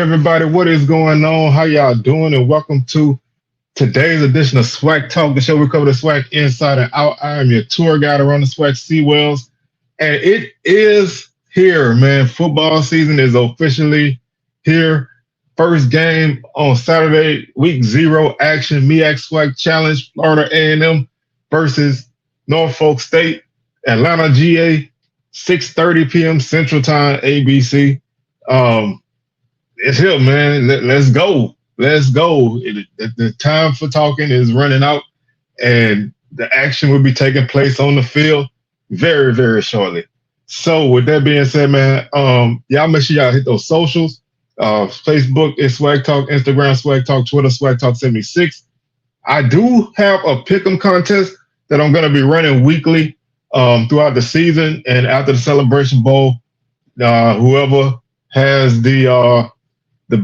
everybody? What is going on? How y'all doing? And welcome to today's edition of SWAC Talk, the show we cover the SWAC inside and out. I am your tour guide around the SWAC Seawells, and it is here, man. Football season is officially here. First game on Saturday, week 0 action, MEAC SWAC Challenge, Florida A&M versus Norfolk State, Atlanta, GA, 6:30 p.m. Central Time, ABC. It's here, man. Let's go. Let's go. The time for talking is running out, and the action will be taking place on the field very, very shortly. So, with that being said, man, y'all make sure y'all hit those socials. Facebook is Swag Talk, Instagram Swag Talk, Twitter Swag Talk 76. I do have a pick'em contest that I'm going to be running weekly throughout the season, and after the Celebration Bowl, whoever has the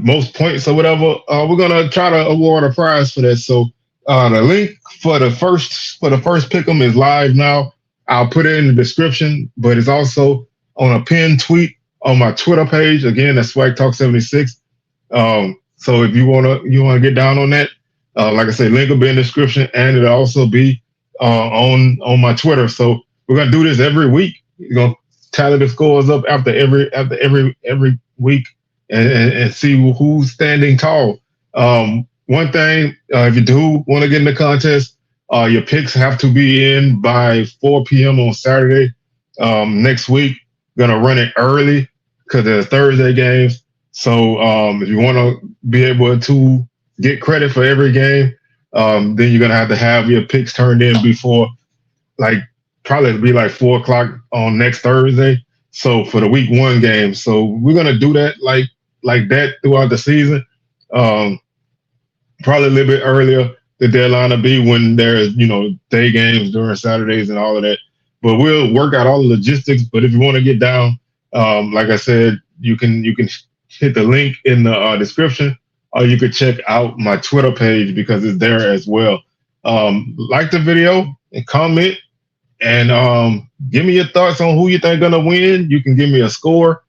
most points or whatever, we're gonna try to award a prize for that. So the link for the first pick'em is live now. I'll put it in the description, but it's also on a pinned tweet on my Twitter page. Again, that's Swag Talk 76. So if you wanna get down on that, like I said, link will be in the description, and it'll also be on my Twitter. So we're gonna do this every week. You're gonna tally the scores up after every week. And see who's standing tall. One thing, if you do want to get in the contest, your picks have to be in by 4 p.m. on Saturday next week. Going to run it early because there's Thursday games. So if you want to be able to get credit for every game, then you're going to have your picks turned in before, probably be 4 o'clock on next Thursday. So for the week 1 game. So we're going to do that like that throughout the season. Probably a little bit earlier. The deadline will be when there's, day games during Saturdays and all of that. But we'll work out all the logistics. But if you want to get down, like I said, you can hit the link in the description, or you could check out my Twitter page because it's there as well. Like the video and comment, and give me your thoughts on who you think gonna win. You can give me a score.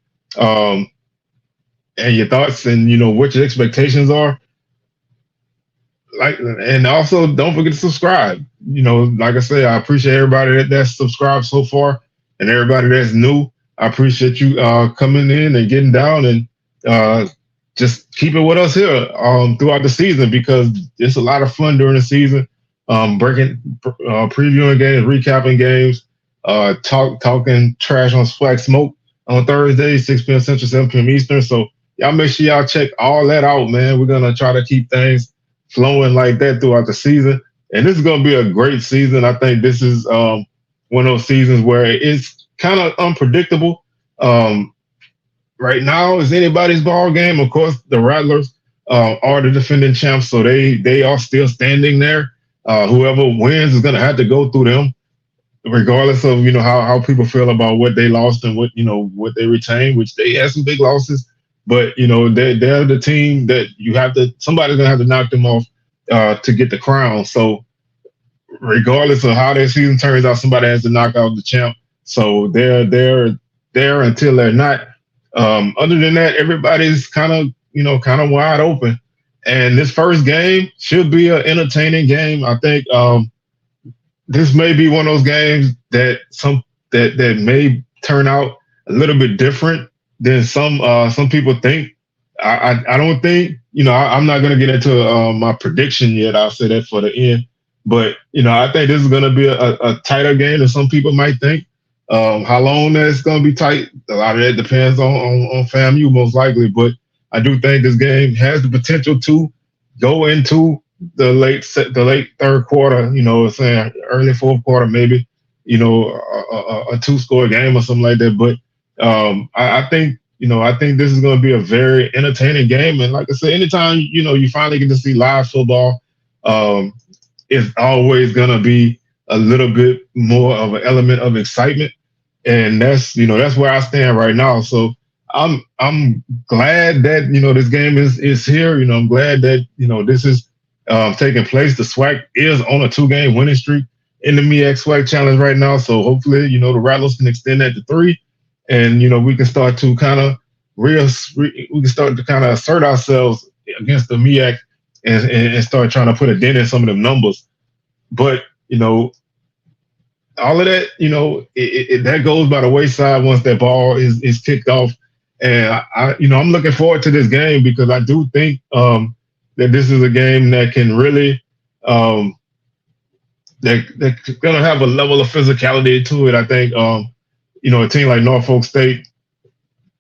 And your thoughts and what your expectations are. And also don't forget to subscribe. Like I said, I appreciate everybody that's subscribed so far, and everybody that's new. I appreciate you coming in and getting down, and just keep it with us here throughout the season, because it's a lot of fun during the season. Previewing games, recapping games, talking trash on Swag Smoke on Thursday, 6 p.m. Central, 7 p.m. Eastern. So y'all make sure y'all check all that out, man. We're going to try to keep things flowing like that throughout the season. And this is going to be a great season. I think this is one of those seasons where it's kind of unpredictable. Right now is anybody's ball game. Of course, the Rattlers are the defending champs, so they are still standing there. Whoever wins is going to have to go through them, regardless of, how people feel about what they lost and what they retained, which they had some big losses. But, they're the team that somebody's going to have to knock them off to get the crown. So regardless of how their season turns out, somebody has to knock out the champ. So they're there until they're not. Other than that, everybody's kind of wide open. And this first game should be an entertaining game. I think this may be one of those games that may turn out a little bit different than some people think. I don't think, I'm not going to get into my prediction yet. I'll say that for the end. But, I think this is going to be a tighter game than some people might think. How long that's going to be tight, a lot of that depends on FAMU most likely. But I do think this game has the potential to go into the late third quarter, saying early fourth quarter, maybe, a 2-score game or something like that. But I think this is going to be a very entertaining game. And like I said, anytime, you finally get to see live football, it's always going to be a little bit more of an element of excitement. And that's where I stand right now. So I'm glad that, this game is here. I'm glad that, this is taking place. The SWAC is on a 2-game winning streak in the MEAC SWAC Challenge right now. So hopefully, the Rattlers can extend that to 3. And, we can start to kind of we can start to kind of assert ourselves against the MEAC and start trying to put a dent in some of them numbers. But all of that, that goes by the wayside once that ball is kicked off. And I'm looking forward to this game because I do think that this is a game that can really that's gonna have a level of physicality to it. I think a team like Norfolk State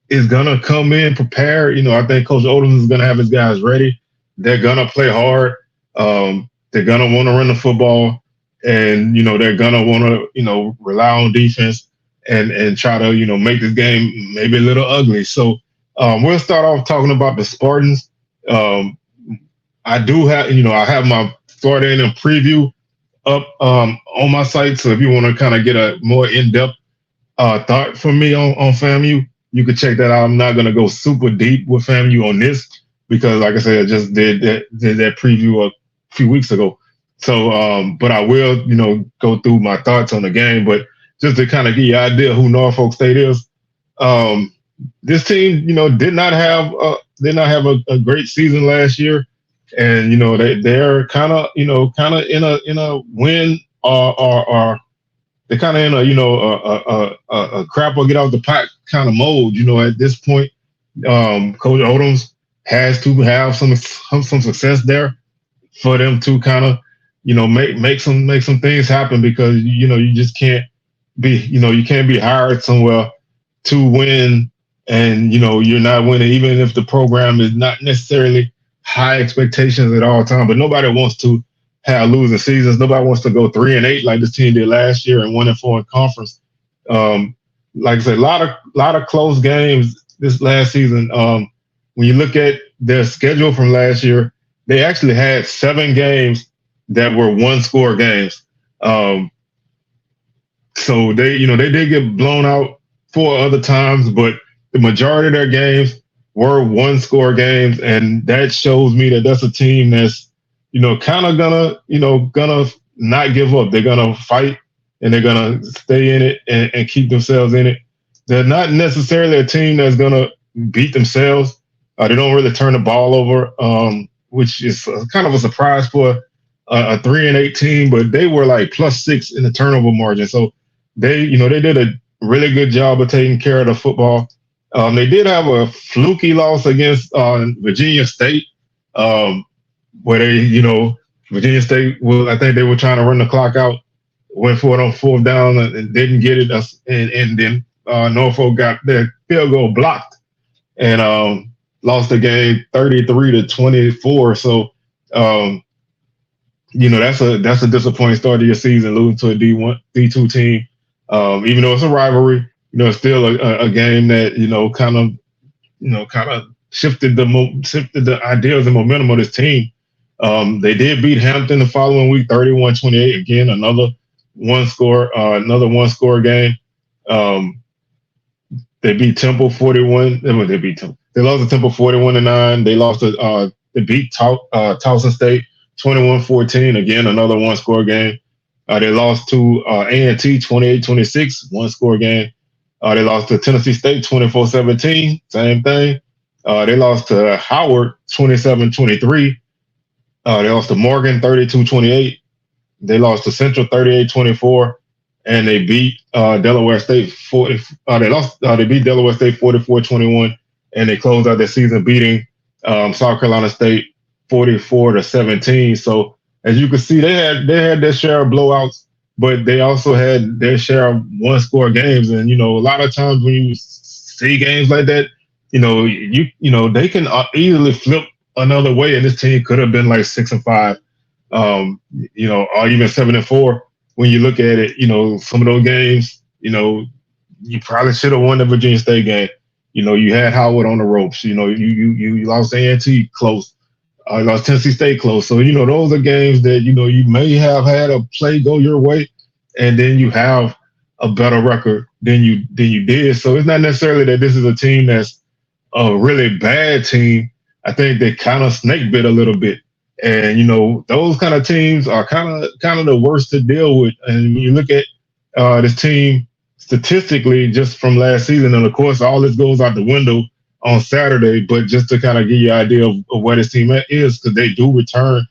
is gonna come in prepared. I think Coach Odom is gonna have his guys ready. They're gonna play hard. They're gonna want to run the football, and they're gonna want to rely on defense and try to make this game maybe a little ugly. So we'll start off talking about the Spartans. I do have I have my Florida A&M preview up on my site, so if you want to kind of get a more in-depth thought from me on FAMU, you can check that out. I'm not gonna go super deep with FAMU on this because, like I said, I just did that preview a few weeks ago. So, but I will, go through my thoughts on the game. But just to kind of give you an idea who Norfolk State is, this team, did not have a great season last year, and they're kind of in a win or they're kind of in a crap or get out the pot kind of mode. At this point, Coach Odoms has to have some success there for them to kind of make some things happen, because you just can't be hired somewhere to win and you're not winning, even if the program is not necessarily high expectations at all time. But nobody wants to have losing seasons. Nobody wants to go 3-8 like this team did last year and 1-4 in conference. Like I said, a lot of close games this last season. When you look at their schedule from last year, they actually had 7 games that were one-score games. So they did get blown out 4 other times, but the majority of their games were one-score games, and that shows me that that's a team that's kind of gonna not give up. They're gonna fight and they're gonna stay in it and keep themselves in it. They're not necessarily a team that's gonna beat themselves. They don't really turn the ball over, which is kind of a surprise for a 3-8 team, but they were like +6 in the turnover margin. So they did a really good job of taking care of the football. They did have a fluky loss against Virginia State, where Virginia State I think they were trying to run the clock out, went for it on 4th down and didn't get it, and then Norfolk got their field goal blocked and lost the game 33-24. So that's a disappointing start to your season, losing to a D2 team. Even though it's a rivalry, it's still a game that kind of shifted the ideas and momentum of this team. They did beat Hampton the following week, 31-28. Again, another one-score game. They beat Temple 41. They lost to Temple 41-9. They lost to they beat Towson State 21-14. Again, another one-score game. They lost to A&T 28-26, one-score game. They lost to Tennessee State 24-17, same thing. They lost to Howard 27-23. They lost to Morgan 32-28. They lost to Central 38-24, and they beat Delaware State 40. They beat Delaware State 44-21, and they closed out their season beating South Carolina State 44-17. So as you can see, they had their share of blowouts, but they also had their share of one-score games. And a lot of times when you see games like that, they can easily flip another way, and this team could have been like 6-5, or even 7-4. When you look at it, some of those games, you probably should have won the Virginia State game. You had Howard on the ropes. You lost A&T close. Lost Tennessee State close. So, those are games that, you may have had a play go your way, and then you have a better record than you did. So it's not necessarily that this is a team that's a really bad team. I think they kind of snake bit a little bit. And, those kind of teams are kind of the worst to deal with. And when you look at this team statistically just from last season, and of course, all this goes out the window on Saturday, but just to kind of give you an idea of where this team is, because they do return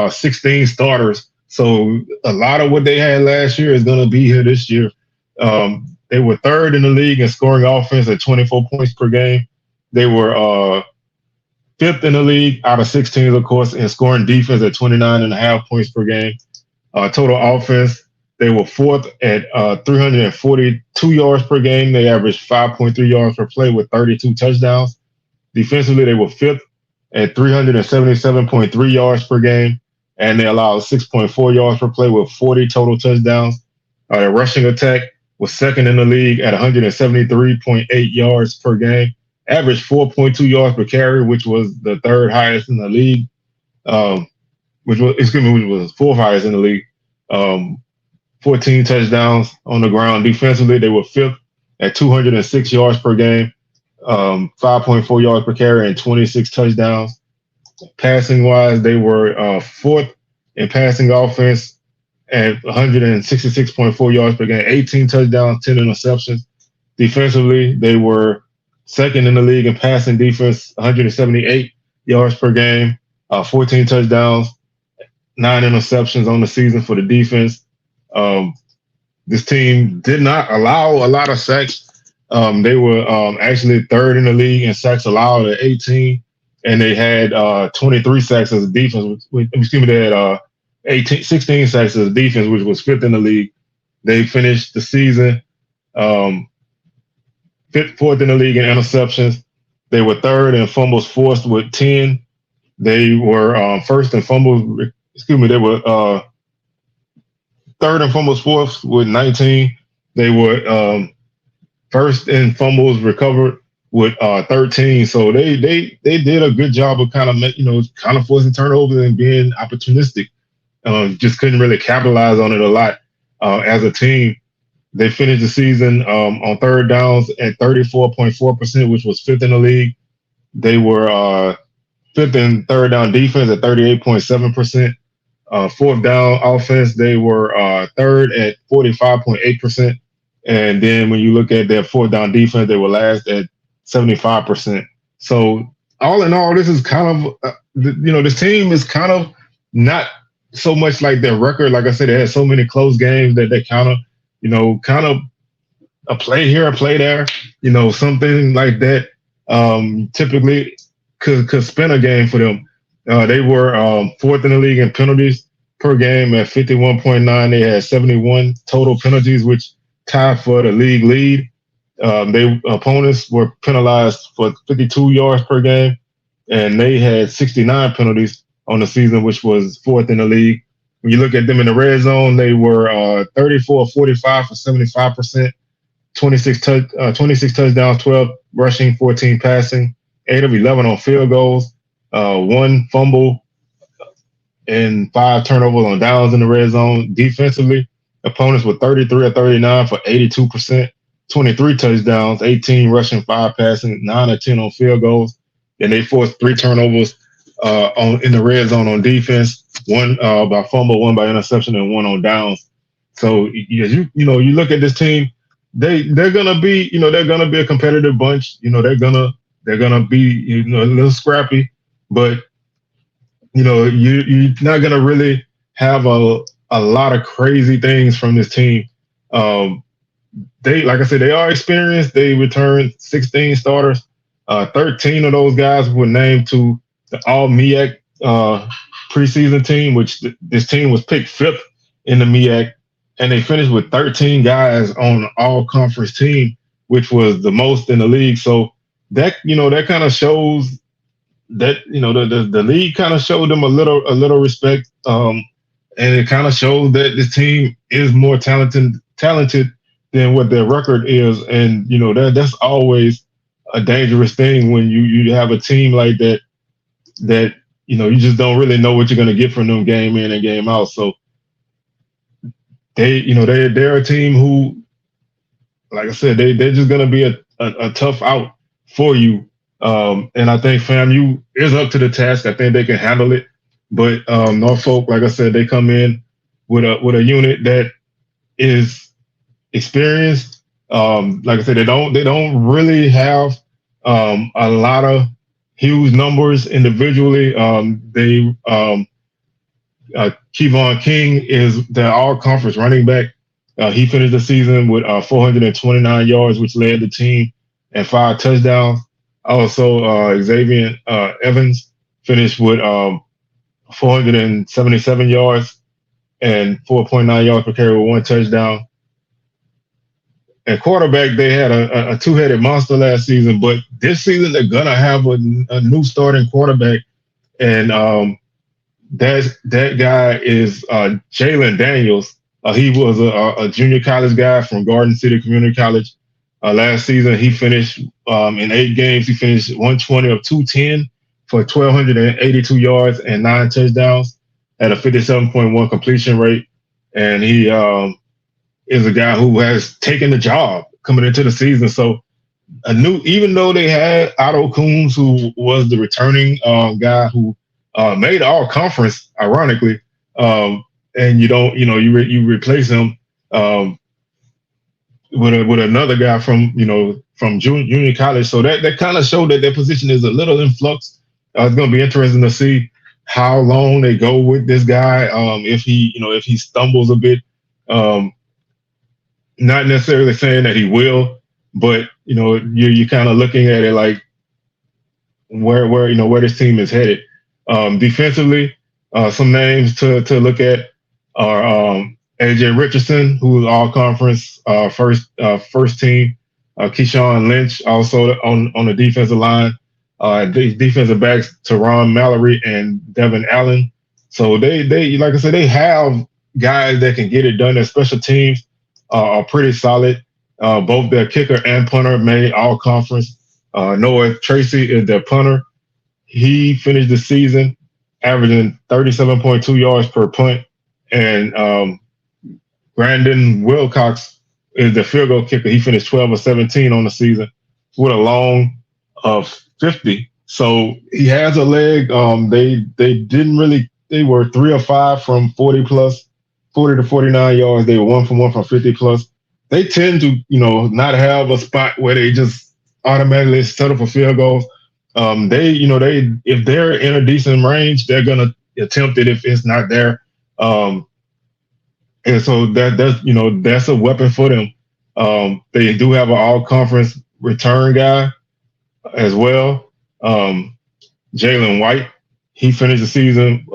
16 starters. So a lot of what they had last year is going to be here this year. They were third in the league in scoring offense at 24 points per game. They were fifth in the league out of 6 teams, of course, in scoring defense at 29.5 points per game. Total offense, they were fourth at 342 yards per game. They averaged 5.3 yards per play with 32 touchdowns. Defensively, they were fifth at 377.3 yards per game, and they allowed 6.4 yards per play with 40 total touchdowns. Their rushing attack was second in the league at 173.8 yards per game, averaged 4.2 yards per carry, which was the third highest in the league. Which was fourth highest in the league. 14 touchdowns on the ground. Defensively, they were fifth at 206 yards per game, 5.4 yards per carry, and 26 touchdowns. Passing-wise, they were fourth in passing offense at 166.4 yards per game, 18 touchdowns, 10 interceptions. Defensively, they were second in the league in passing defense, 178 yards per game, 14 touchdowns, 9 interceptions on the season for the defense. This team did not allow a lot of sacks. They were actually third in the league in sacks allowed at 18, and they had 23 sacks as a defense. They had 16 sacks as a defense, which was fifth in the league. They finished the season fourth in the league in interceptions. They were third in fumbles forced with 10. They were first in fumbles. They were third in fumbles forced with 19. They were first in fumbles recovered with 13. So they did a good job of kind of forcing turnovers and being opportunistic. Just couldn't really capitalize on it a lot as a team. They finished the season on third downs at 34.4%, which was fifth in the league. They were fifth in third down defense at 38.7%. Fourth down offense, they were third at 45.8%. And then when you look at their fourth down defense, they were last at 75%. So all in all, this is kind of, this team is kind of not so much like their record. Like I said, they had so many close games that they kind of a play here, a play there, something like that. Typically could spin a game for them. They were fourth in the league in penalties per game at 51.9. They had 71 total penalties, which tied for the league lead. Their opponents were penalized for 52 yards per game, and they had 69 penalties on the season, which was fourth in the league. When you look at them in the red zone, they were 34 45 for 75%, 26 touchdowns, 12 rushing, 14 passing, 8 of 11 on field goals, 1 fumble, and 5 turnovers on downs in the red zone. Defensively, opponents were 33 of 39 for 82%, 23 touchdowns, 18 rushing, 5 passing, 9 of 10 on field goals. And they forced 3 turnovers in the red zone on defense, 1 by fumble, 1 by interception, and 1 on downs. So you look at this team, they're gonna be a competitive bunch. They're gonna be a little scrappy, but you're not gonna really have a lot of crazy things from this team. Like I said, they are experienced. They returned 16 starters. 13 of those guys were named to the All MEAC preseason team, which this team was picked 5th in the MEAC, and they finished with 13 guys on an all-conference team, which was the most in the league. So that kind of shows that the league kind of showed them a little respect, and it kind of shows that this team is more talented than what their record is, and that's always a dangerous thing when you have a team like that you just don't really know what you're going to get from them game in and game out. So they're a team who, like I said, they're just going to be a tough out for you. And I think FAMU is up to the task. I think they can handle it. But Norfolk, like I said, they come in with a unit that is experienced. Like I said, they don't really have A lot of huge numbers individually. Kevon King is the all-conference running back. He finished the season with 429 yards, which led the team, and 5 touchdowns. Also, Xavier Evans finished with 477 yards and 4.9 yards per carry with 1 touchdown. And quarterback, they had a two-headed monster last season, but this season they're gonna have a new starting quarterback, and that guy is Jalen Daniels. He was a junior college guy from Garden City Community College. Last season, he finished in 8 games. He finished 120 of 210 for 1,282 yards and 9 touchdowns at a 57.1 completion rate. And he is a guy who has taken the job coming into the season. So even though they had Otto Coombs, who was the returning guy who made all conference, ironically, and you replace him with another guy from junior college. So that kind of showed that their position is a little in flux. It's going to be interesting to see how long they go with this guy. If he stumbles a bit, not necessarily saying that he will, but you're kind of looking at it like where this team is headed. Defensively, some names to look at are AJ Richardson, who is all conference first team. Keyshawn Lynch also on the defensive line. The defensive backs Teron Mallory and Devin Allen. So they like I said, they have guys that can get it done. Their special teams are pretty solid. Both their kicker and punter made all conference. Noah Tracy is their punter. He finished the season averaging 37.2 yards per punt, and Brandon Wilcox is the field goal kicker. He finished 12 of 17 on the season with a long of 50. So he has a leg. They were 3 of 5 from 40 to 49 yards. They were 1 from 1 from 50 plus. They tend to, not have a spot where they just automatically settle for field goals. If they're in a decent range, they're gonna attempt it if it's not there. And so that's a weapon for them. They do have an all-conference return guy as well. Jalen White, he finished the season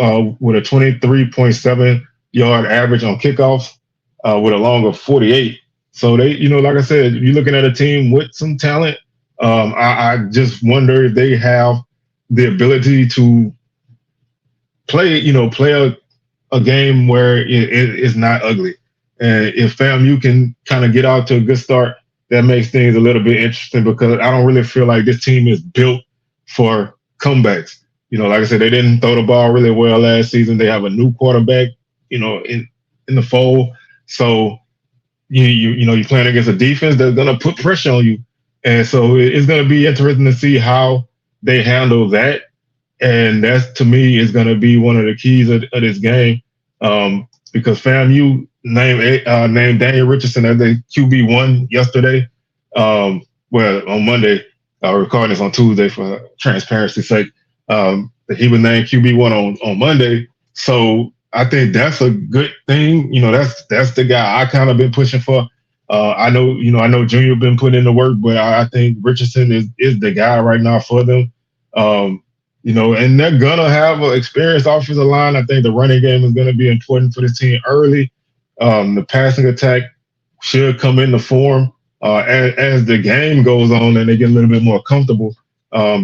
with a 23.7 yard average on kickoffs with a long of 48. So they, like I said, you're looking at a team with some talent. I just wonder if they have the ability to play a game where it is not ugly. And if FAMU can kind of get out to a good start, that makes things a little bit interesting, because I don't really feel like this team is built for comebacks. Like I said, they didn't throw the ball really well last season. They have a new quarterback, in the fold. So you're playing against a defense that's gonna put pressure on you. And so it's going to be interesting to see how they handle that. And that, to me, is going to be one of the keys of this game, because FAMU named Daniel Richardson as the QB1 yesterday. On Monday, recording this on Tuesday for transparency's sake. He was named QB1 on Monday. So I think that's a good thing. That's the guy I kind of been pushing for. I know Junior been putting in the work, but I think Richardson is the guy right now for them. And they're gonna have an experienced offensive line. I think the running game is gonna be important for this team early. The passing attack should come into form as the game goes on and they get a little bit more comfortable,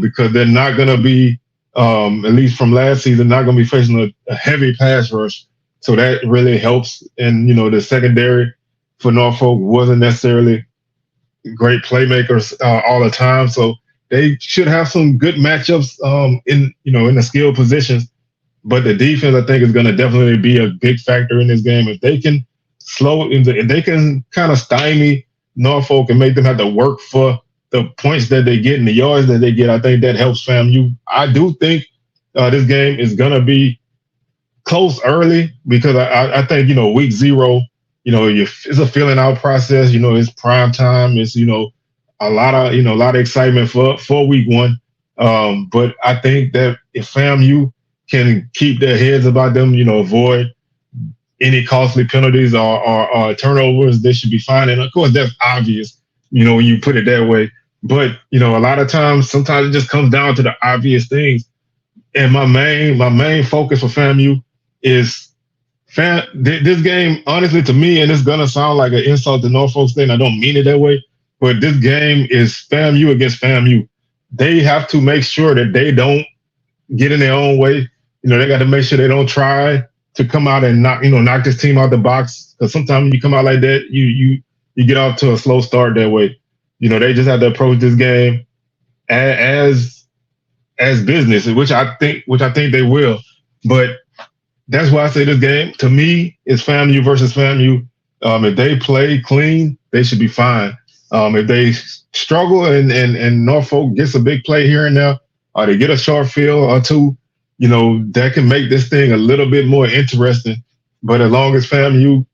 because they're not gonna be, at least from last season, not gonna be facing a heavy pass rush. So that really helps. And the secondary for Norfolk wasn't necessarily great playmakers all the time, so they should have some good matchups in the skill positions. But the defense, I think, is going to definitely be a big factor in this game. If they can if they can kind of stymie Norfolk and make them have to work for the points that they get and the yards that they get, I think that helps FAMU. I do think this game is going to be close early, because I think week 0. It's a filling out process. It's prime time. It's a lot of excitement for week one. But I think that if FAMU can keep their heads about them, avoid any costly penalties or turnovers, they should be fine. And of course, that's obvious, when you put it that way. But a lot of times, sometimes it just comes down to the obvious things. And my main focus for FAMU is this game. Honestly, to me, and it's gonna sound like an insult to Norfolk State, and I don't mean it that way, but this game is FAMU against FAMU. They have to make sure that they don't get in their own way. They got to make sure they don't try to come out and knock this team out the box. Because sometimes when you come out like that, you get off to a slow start that way. They just have to approach this game as business, which I think they will. But that's why I say this game to me is FAMU versus FAMU. If they play clean, they should be fine. If they struggle and Norfolk gets a big play here and there, or they get a short field or two, that can make this thing a little bit more interesting. But as long as FAMU,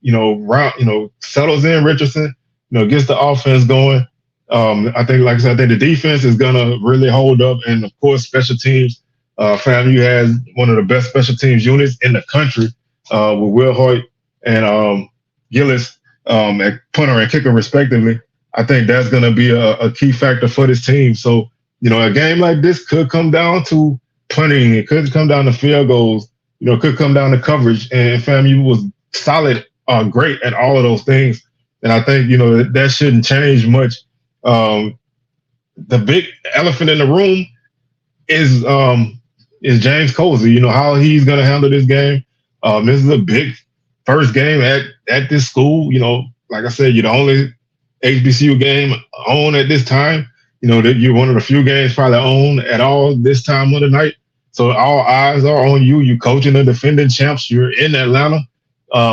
settles in Richardson, gets the offense going, I think, like I said, I think the defense is gonna really hold up, and of course, special teams. FAMU has one of the best special teams units in the country, with Will Hoyt and Gillis at punter and kicker respectively. I think that's going to be a key factor for this team. So, a game like this could come down to punting. It could come down to field goals. It could come down to coverage. And FAMU was solid, great at all of those things. And I think, that shouldn't change much. The big elephant in the room is James Colsey. How he's going to handle this game. This is a big first game at this school. Like I said, you're the only HBCU game on at this time. That you're one of the few games probably on at all this time of the night. So all eyes are on you. You're coaching the defending champs. You're in Atlanta,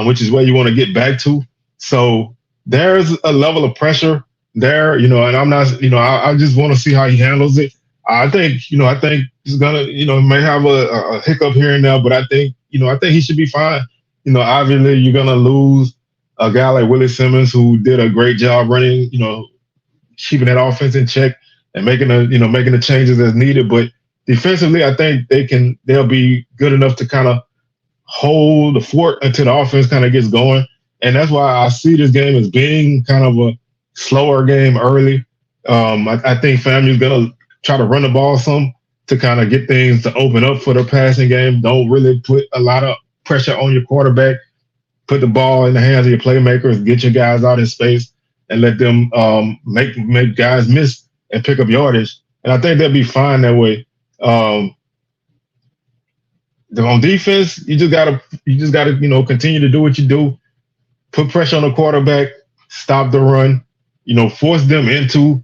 which is where you want to get back to. So there's a level of pressure there, and I'm not, I just want to see how he handles it. I think he's gonna, may have a hiccup here and there, but I think he should be fine. Obviously you're gonna lose a guy like Willie Simmons, who did a great job running, keeping that offense in check and making the changes as needed. But defensively, I think they'll be good enough to kind of hold the fort until the offense kind of gets going. And that's why I see this game as being kind of a slower game early. I think FAMU's gonna try to run the ball some to kind of get things to open up for the passing game. Don't really put a lot of pressure on your quarterback. Put the ball in the hands of your playmakers, get your guys out in space, and let them make guys miss and pick up yardage. And I think they'll be fine that way. On defense, you just gotta continue to do what you do. Put pressure on the quarterback, stop the run, force them into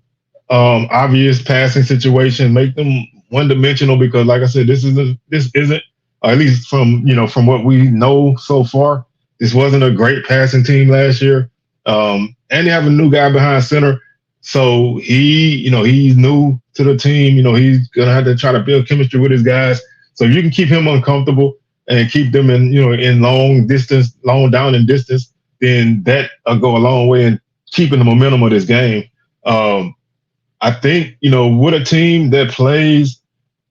obvious passing situations, make them one-dimensional, because like I said, this isn't at least from what we know so far, this wasn't a great passing team last year. And they have a new guy behind center. So he's new to the team. He's going to have to try to build chemistry with his guys. So if you can keep him uncomfortable and keep them in long down in distance, then that will go a long way in keeping the momentum of this game. I think, with a team that plays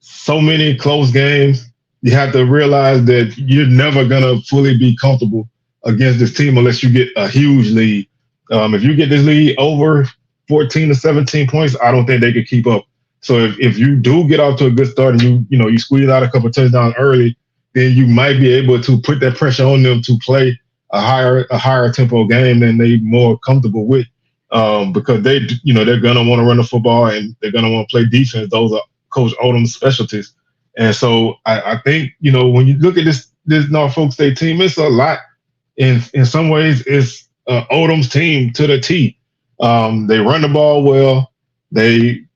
so many close games, you have to realize that you're never going to fully be comfortable against this team unless you get a huge lead. If you get this lead over 14 to 17 points, I don't think they could keep up. So if you do get off to a good start and you squeeze out a couple of touchdowns early, then you might be able to put that pressure on them to play a higher tempo game than they're more comfortable with, because they're gonna want to run the football and they're gonna want to play defense. Those are Coach Odom's specialties. And so I think when you look at this Norfolk State team, it's a lot. In some ways, it's Odom's team to the T. They run the ball well. They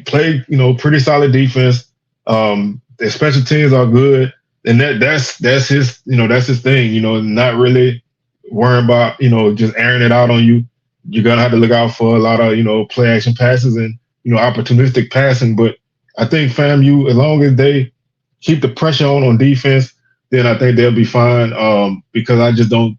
play pretty solid defense. Their special teams are good, and that's his thing. Not really worrying about just airing it out on you. You're gonna have to look out for a lot of play action passes and opportunistic passing. But I think FAMU, as long as they keep the pressure on defense, then I think they'll be fine. Because I just don't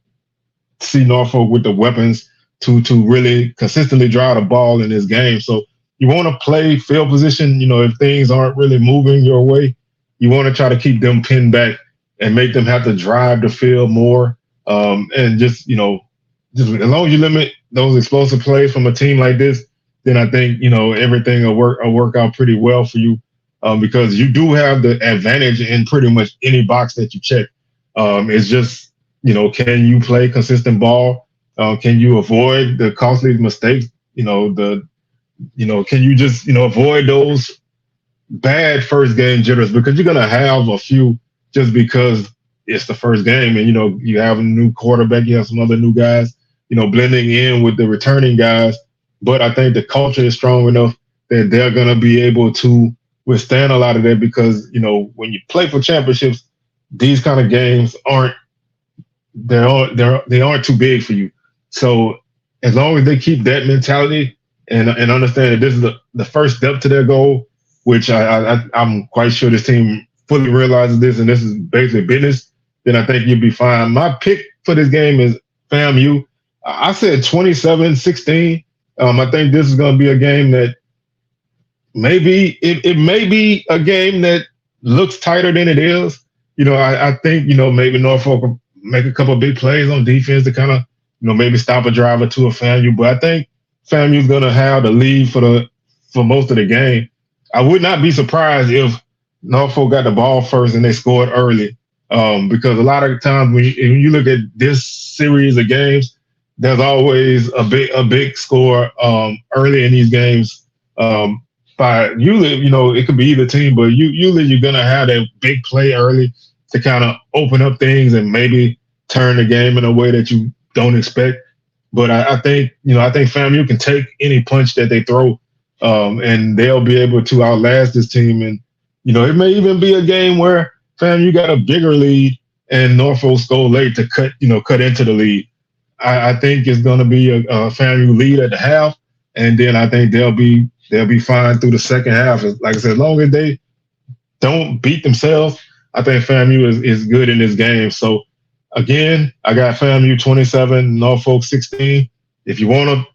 see Norfolk with the weapons to really consistently drive the ball in this game. So you want to play field position. If things aren't really moving your way, you want to try to keep them pinned back and make them have to drive the field more. And just as long as you limit those explosive plays from a team like this, then I think everything will work out pretty well for you, because you do have the advantage in pretty much any box that you check. It's just can you play consistent ball? Can you avoid the costly mistakes? Can you just avoid those bad first game jitters, because you're gonna have a few just because it's the first game, and you have a new quarterback, you have some other new guys, blending in with the returning guys. But I think the culture is strong enough that they're gonna be able to withstand a lot of that, because when you play for championships, these kind of games they aren't too big for you. So as long as they keep that mentality and understand that this is the first step to their goal, which I'm quite sure this team fully realizes this, and this is basically business, then I think you'll be fine. My pick for this game is FAMU. I said 27-16. I think this is going to be a game that it may be a game that looks tighter than it is. I think, maybe Norfolk will make a couple of big plays on defense to kind of, maybe stop a drive or two of FAMU. But I think FAMU is going to have the lead for most of the game. I would not be surprised if Norfolk got the ball first and they scored early, because a lot of times when you look at this series of games, there's always a big score early in these games. By usually, it could be either team, but usually you're gonna have that big play early to kind of open up things and maybe turn the game in a way that you don't expect. But I think FAMU can take any punch that they throw, and they'll be able to outlast this team. And it may even be a game where FAMU got a bigger lead and Norfolk scored late to cut into the lead. I think it's going to be a FAMU lead at the half, and then I think they'll be fine through the second half. Like I said, as long as they don't beat themselves, I think FAMU is good in this game. So again, I got FAMU 27, Norfolk 16. If you want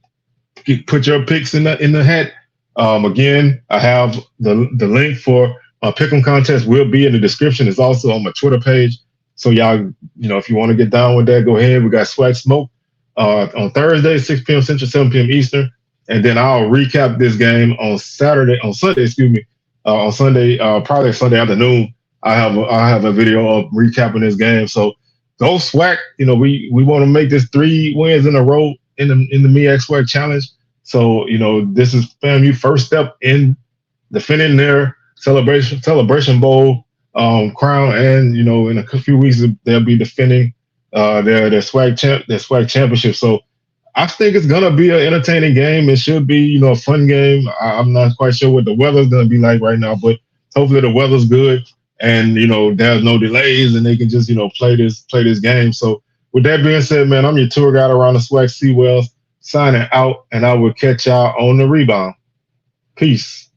to put your picks in the hat, again, I have the link for pick'em contest will be in the description. It's also on my Twitter page. So y'all, if you want to get down with that, go ahead. We got SWAC Smoke on Thursday, 6 p.m. Central, 7 p.m. Eastern. And then I'll recap this game on Sunday, on Sunday, probably Sunday afternoon. I have a video of recapping this game. So go SWAC. We want to make this 3 wins in a row in the MEAC SWAC challenge. So, this is FAMU first step in defending their celebration bowl crown, and in a few weeks they'll be defending their SWAC championship. So I think it's gonna be an entertaining game. It should be a fun game. I'm not quite sure what the weather's gonna be like right now, but hopefully the weather's good and there's no delays and they can just play this game. So with that being said, man, I'm your tour guide around the SWAC Seawells, signing out, and I will catch y'all on the rebound. Peace.